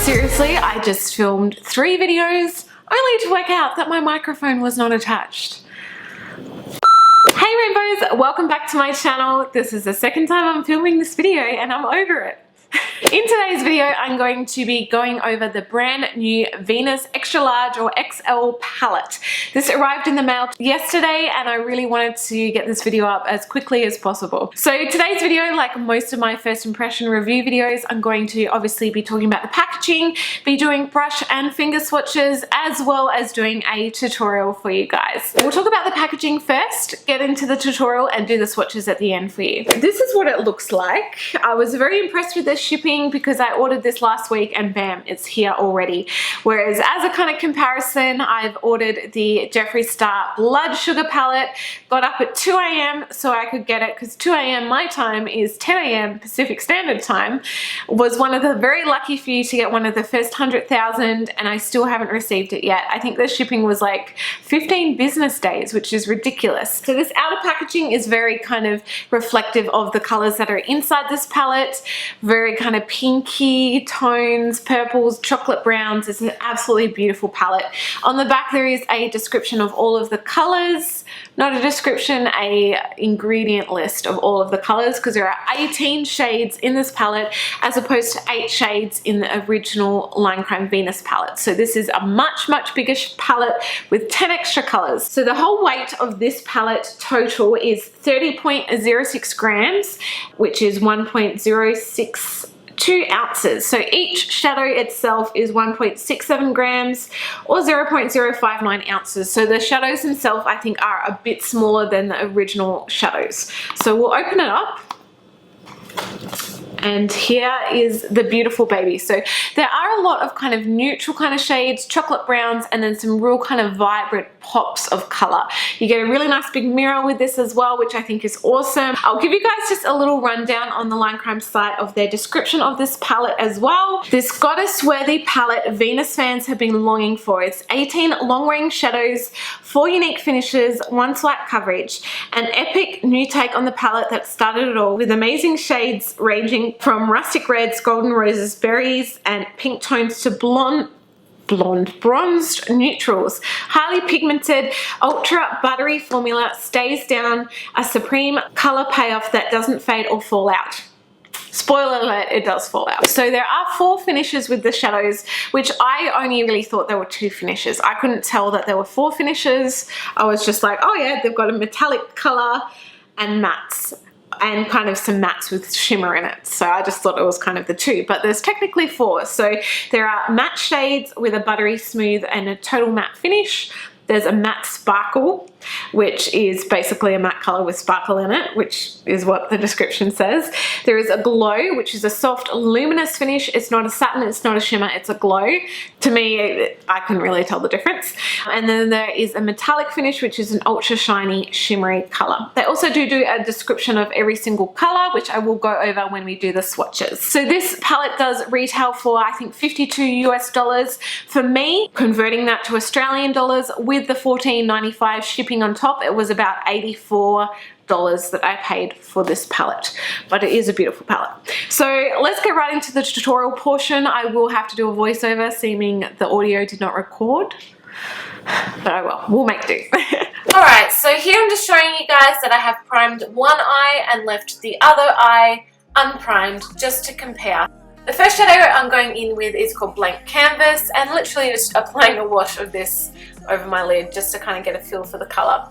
Seriously, I just filmed 3 videos only to work out that my microphone was not attached. Hey Rainbows, welcome back to my channel. This is the second time I'm filming this video and I'm over it. In today's video, I'm going to be going over the brand new Venus Extra Large or XL palette. This arrived in the mail yesterday and I really wanted to get this video up as quickly as possible. So today's video, like most of my first impression review videos, I'm going to obviously be talking about the packaging, be doing brush and finger swatches, as well as doing a tutorial for you guys. We'll talk about the packaging first, get into the tutorial and do the swatches at the end for you. This is what it looks like. I was very impressed with this shipping because I ordered this last week and bam, it's here already. Whereas as a kind of comparison, I've ordered the Jeffree Star Blood Sugar palette, got up at 2 a.m. so I could get it because 2 a.m. my time is 10 a.m. Pacific Standard Time. Was one of the very lucky few to get one of the first 100,000 and I still haven't received it yet. I think the shipping was like 15 business days, which is ridiculous. So this outer packaging is very kind of reflective of the colors that are inside this palette. Very kind of pinky tones, purples, chocolate browns. It's an absolutely beautiful palette. On the back there is a description of all of the colors, not a description, a ingredient list of all of the colors, because there are 18 shades in this palette as opposed to 8 shades in the original Line Crime Venus palette. So this is a much bigger palette with 10 extra colors. So the whole weight of this palette total is 30.06 grams, which is 1.062 ounces. So each shadow itself is 1.67 grams or 0.059 ounces. So the shadows themselves I think are a bit smaller than the original shadows. So we'll open it up. And here is the beautiful baby. So there are a lot of kind of neutral kind of shades, chocolate browns, and then some real kind of vibrant pops of color. You get a really nice big mirror with this as well, which I think is awesome. I'll give you guys just a little rundown on the Line Crime site of their description of this palette as well. This goddess-worthy palette Venus fans have been longing for. It's 18 long-wearing shadows, 4 unique finishes, 1 swipe coverage, an epic new take on the palette that started it all with amazing shades ranging from rustic reds, golden roses, berries, and pink tones to bronzed neutrals. Highly pigmented, ultra buttery formula stays down, a supreme color payoff that doesn't fade or fall out. Spoiler alert, it does fall out. So there are 4 finishes with the shadows, which I only really thought there were 2 finishes. I couldn't tell that there were 4 finishes. I was just like, oh yeah, they've got a metallic color and mattes, and kind of some mattes with shimmer in it. So I just thought it was kind of the 2, but there's technically 4. So there are matte shades with a buttery smooth and a total matte finish. There's a matte sparkle, which is basically a matte color with sparkle in it, which is what the description says. There is a glow, which is a soft luminous finish. It's not a satin, it's not a shimmer, it's a glow. To me, I couldn't really tell the difference. And then there is a metallic finish, which is an ultra shiny shimmery color. They also do a description of every single color, which I will go over when we do the swatches. So this palette does retail for I think $52 US. For me, converting that to Australian dollars with the $14.95 shipping on top, it was about $84 that I paid for this palette, but it is a beautiful palette. So let's get right into the tutorial portion. I will have to do a voiceover, seeming the audio did not record, but I will. We'll make do. Alright, so here I'm just showing you guys that I have primed one eye and left the other eye unprimed just to compare. The first shadow I'm going in with is called Blank Canvas, and literally just applying a wash of this over my lid just to kind of get a feel for the color.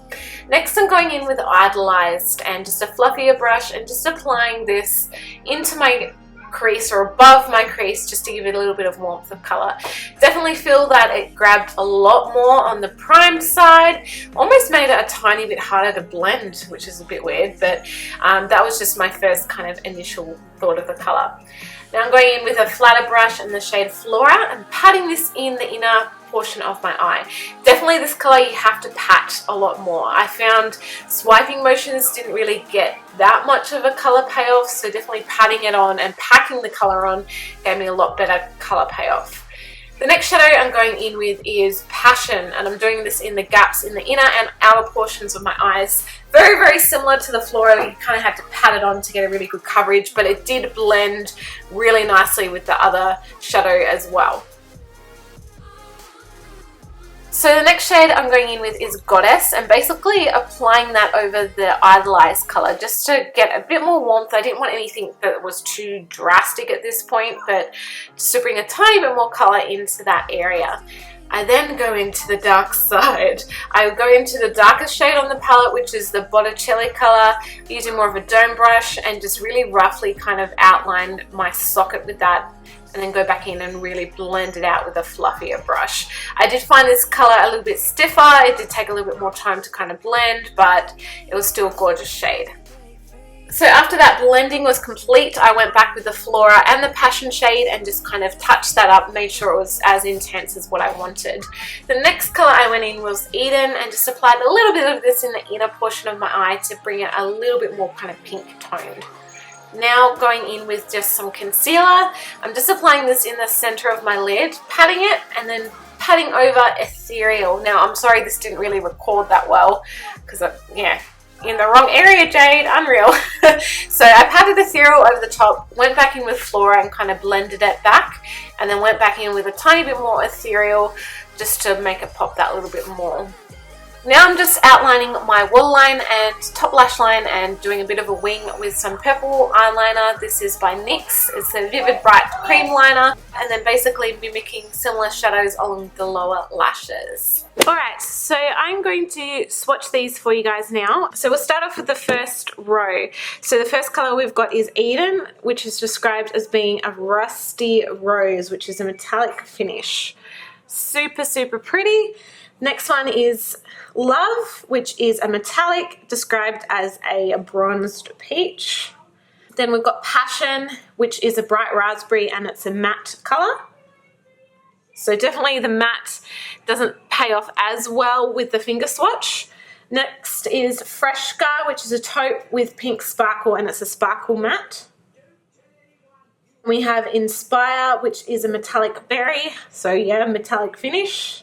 Next I'm going in with Idolized and just a fluffier brush and just applying this into my crease or above my crease just to give it a little bit of warmth of color. Definitely feel that it grabbed a lot more on the primed side, almost made it a tiny bit harder to blend, which is a bit weird, but that was just my first kind of initial thought of the color. Now I'm going in with a flatter brush in the shade Flora and patting this in the inner portion of my eye. Definitely this color you have to pat a lot more. I found swiping motions didn't really get that much of a color payoff, so definitely patting it on and packing the color on gave me a lot better color payoff. The next shadow I'm going in with is Passion, and I'm doing this in the gaps in the inner and outer portions of my eyes. Very, very similar to the Flora. You kind of had to pat it on to get a really good coverage, but it did blend really nicely with the other shadow as well. So the next shade I'm going in with is Goddess, and basically applying that over the Idolized color just to get a bit more warmth. I didn't want anything that was too drastic at this point, but just to bring a tiny bit more color into that area. I then go into the dark side. I go into the darkest shade on the palette, which is the Botticelli color, using more of a dome brush, and just really roughly kind of outline my socket with that, and then go back in and really blend it out with a fluffier brush. I did find this color a little bit stiffer. It did take a little bit more time to kind of blend, but it was still a gorgeous shade. So after that blending was complete, I went back with the Flora and the Passion shade and just kind of touched that up, made sure it was as intense as what I wanted. The next color I went in was Eden, and just applied a little bit of this in the inner portion of my eye to bring it a little bit more kind of pink toned. Now going in with just some concealer. I'm just applying this in the center of my lid, patting it, and then patting over Ethereal. Now I'm sorry this didn't really record that well, because yeah, in the wrong area, Jade, unreal. So I patted Ethereal over the top, went back in with Flora and kind of blended it back, and then went back in with a tiny bit more Ethereal just to make it pop that little bit more. Now I'm just outlining my waterline and top lash line and doing a bit of a wing with some purple eyeliner. This is by NYX. It's a Vivid Bright Cream Liner, and then basically mimicking similar shadows along the lower lashes. Alright, so I'm going to swatch these for you guys now. So we'll start off with the first row. So the first colour we've got is Eden, which is described as being a rusty rose, which is a metallic finish. Super, super pretty. Next one is Love, which is a metallic, described as a bronzed peach. Then we've got Passion, which is a bright raspberry, and it's a matte colour. So definitely the matte doesn't pay off as well with the finger swatch. Next is Freshka, which is a taupe with pink sparkle, and it's a sparkle matte. We have Inspire, which is a metallic berry, so yeah, metallic finish.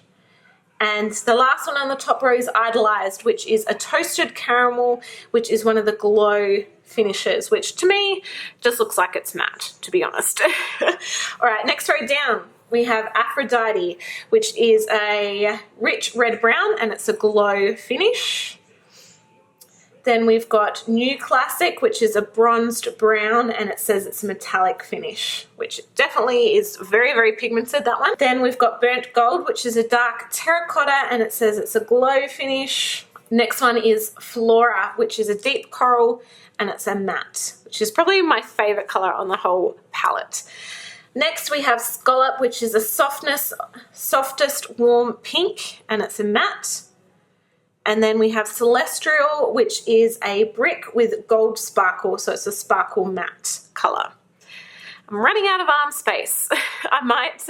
And the last one on the top row is Idolized, which is a toasted caramel, which is one of the glow finishes, which to me just looks like it's matte, to be honest. All right, next row down, we have Aphrodite, which is a rich red brown, and it's a glow finish. Then we've got New Classic, which is a bronzed brown, and it says it's a metallic finish, which definitely is very, very pigmented, that one. Then we've got Burnt Gold, which is a dark terracotta, and it says it's a glow finish. Next one is Flora, which is a deep coral, and it's a matte, which is probably my favorite color on the whole palette. Next we have Scallop, which is a softest warm pink, and it's a matte. And then we have Celestial, which is a brick with gold sparkle, so it's a sparkle matte colour. I'm running out of arm space. I might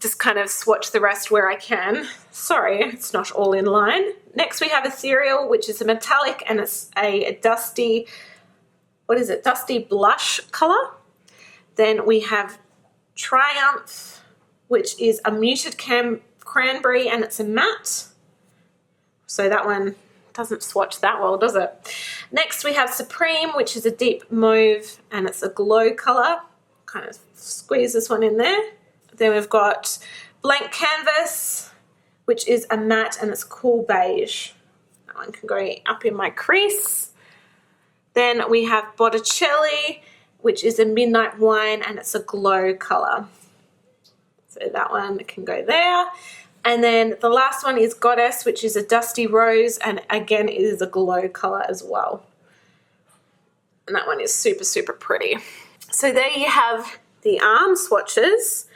just kind of swatch the rest where I can. Sorry, it's not all in line. Next we have Ethereal, which is a metallic, and it's a dusty, what is it, dusty blush colour. Then we have Triumph, which is a muted cranberry, and it's a matte. So that one doesn't swatch that well, does it? Next we have Supreme, which is a deep mauve, and it's a glow colour. Kind of squeeze this one in there. Then we've got Blank Canvas, which is a matte, and it's cool beige. That one can go up in my crease. Then we have Botticelli, which is a midnight wine, and it's a glow colour. So that one can go there. And then the last one is Goddess, which is a dusty rose, and again it is a glow colour as well. And that one is super, super pretty. So there you have the arm swatches.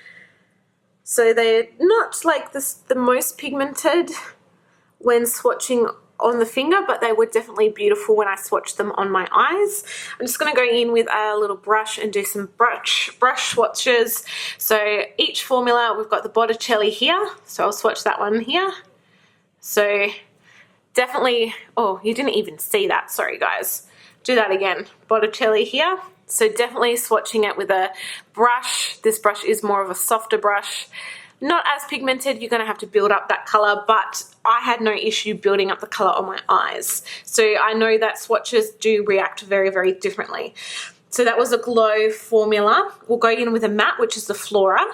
So they're not like the most pigmented when swatching on the finger, but they were definitely beautiful when I swatched them on my eyes. I'm just going to go in with a little brush and do some brush swatches. So each formula, we've got the Botticelli here, so I'll swatch that one here. So definitely, oh, you didn't even see that, sorry guys. Do that again, Botticelli here. So definitely swatching it with a brush. This brush is more of a softer brush. Not as pigmented, you're going to have to build up that color, but I had no issue building up the color on my eyes. So I know that swatches do react very, very differently. So that was a glow formula. We'll go in with a matte, which is the Flora,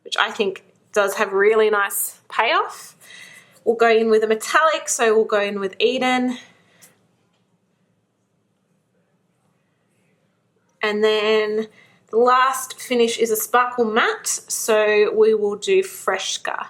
which I think does have really nice payoff. We'll go in with a metallic, so we'll go in with Eden. And then the last finish is a sparkle matte, so we will do Fresca.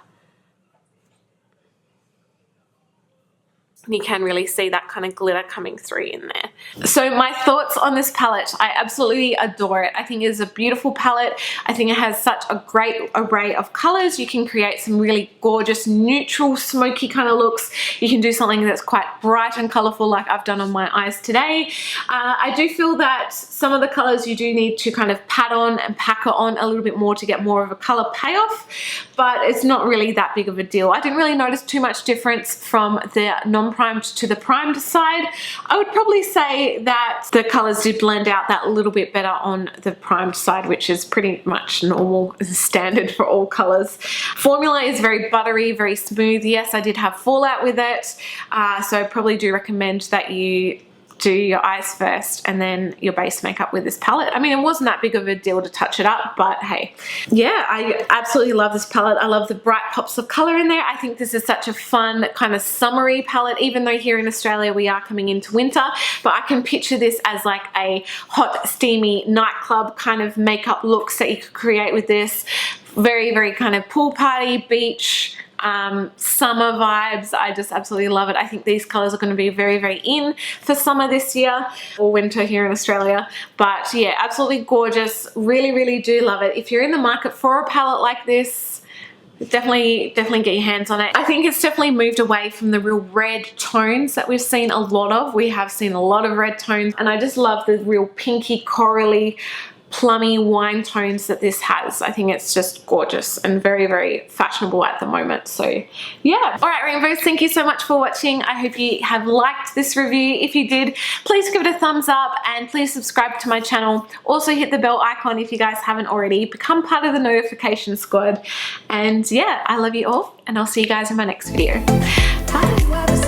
You can really see that kind of glitter coming through in there. So my thoughts on this palette, I absolutely adore it. I think it is a beautiful palette. I think it has such a great array of colors. You can create some really gorgeous neutral smoky kind of looks. You can do something that's quite bright and colorful like I've done on my eyes today. I do feel that some of the colors you do need to kind of pat on and pack it on a little bit more to get more of a color payoff, but it's not really that big of a deal. I didn't really notice too much difference from the non-primed to the primed side. I would probably say that the colors did blend out that little bit better on the primed side, which is pretty much normal standard for all colors. Formula is very buttery, very smooth. Yes, I did have fallout with it, so I probably do recommend that you do your eyes first and then your base makeup with this palette. I mean, it wasn't that big of a deal to touch it up, but hey. Yeah, I absolutely love this palette. I love the bright pops of color in there. I think this is such a fun kind of summery palette, even though here in Australia we are coming into winter, but I can picture this as like a hot, steamy nightclub kind of makeup looks that you could create with this. Very, very kind of pool party, beach, summer vibes. I just absolutely love it. I think these colors are going to be very, very in for summer this year, or winter here in Australia. But yeah, absolutely gorgeous. Really, really do love it. If you're in the market for a palette like this, definitely get your hands on it. I think it's definitely moved away from the real red tones that we've seen a lot of. We have seen a lot of red tones, and I just love the real pinky, corally, plummy wine tones that this has. I think it's just gorgeous and very, very fashionable at the moment. So yeah. All right, rainbows, thank you so much for watching. I hope you have liked this review. If you did, please give it a thumbs up and please subscribe to my channel. Also hit the bell icon if you guys haven't already. Become part of the notification squad. And yeah, I love you all, and I'll see you guys in my next video. Bye.